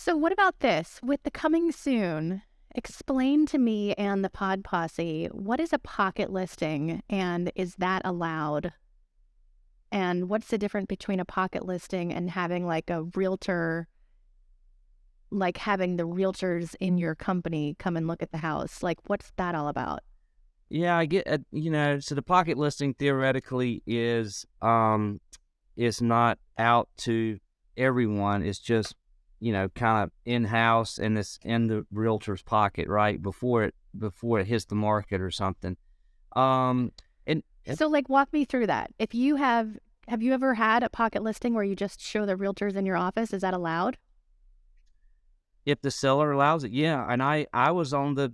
So what about this? With the coming soon, explain to me and the Pod Posse, what is a pocket listing and is that allowed? And what's the difference between a pocket listing and having like a realtor, like having the realtors in your company come and look at the house? Like, what's that all about? Yeah, I get, so the pocket listing theoretically is not out to everyone. It's just, kind of in-house and it's in the realtor's pocket, right? Before it hits the market or something. And So like walk me through that. If you have you ever had a pocket listing where you just show the realtors in your office? Is that allowed? if the seller allows it, yeah. And I was on the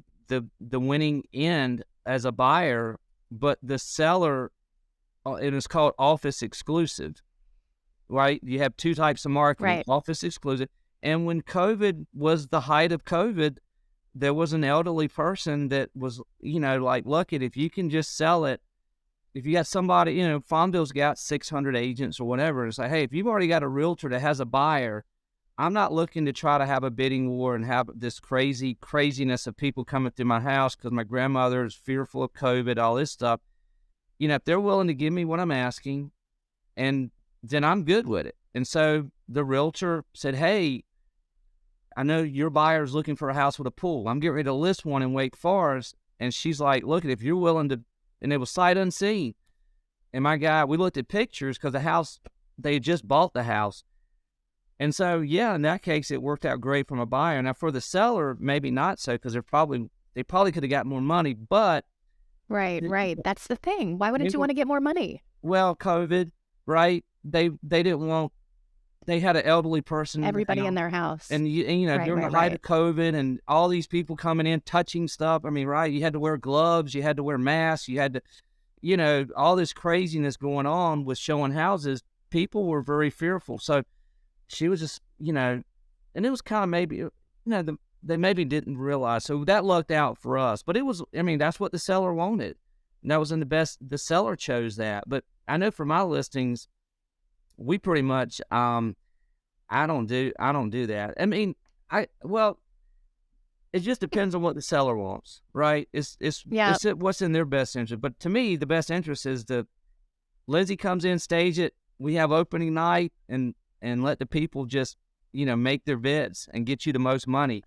winning end as a buyer, but the seller, it is called office exclusive, right? You have two types of marketing, Right. office exclusive. And when COVID was the height of COVID, there was an elderly person that was, like, look, if you can just sell it, if you got somebody, Farmville's got 600 agents or whatever, it's like, hey, if you've already got a realtor that has a buyer, I'm not looking to try to have a bidding war and have this craziness of people coming through my house because my grandmother is fearful of COVID, all this stuff. If they're willing to give me what I'm asking, and then I'm good with it. And so the realtor said, hey, I know your buyer's looking for a house with a pool. I'm getting ready to list one in Wake Forest. And she's like, look, if you're willing to, and it was sight unseen. And my guy, we looked at pictures because the house, they had just bought the house. And so, yeah, in that case, it worked out great from a buyer. Now, for the seller, maybe not so, because they probably could have got more money. But Right. That's the thing. Why wouldn't you want to get more money? well, COVID, right? They didn't want. They had an elderly person, Everybody in their house. and Right, during right, the height right. of COVID, and all these people coming in touching stuff. I mean, right? You had to wear gloves, you had to wear masks, you had to, all this craziness going on with showing houses. People were very fearful. So she was just, and it was kind of maybe, they maybe didn't realize. So that lucked out for us. But it was, I mean, that's what the seller wanted. And that was in the best, the seller chose that. But I know for my listings, we pretty much, I don't do that. I mean, well, it just depends on what the seller wants, right? Yeah. It's what's in their best interest. But to me, the best interest is Lindsay comes in, stage it. We have opening night and let the people just, make their bids and get you the most money.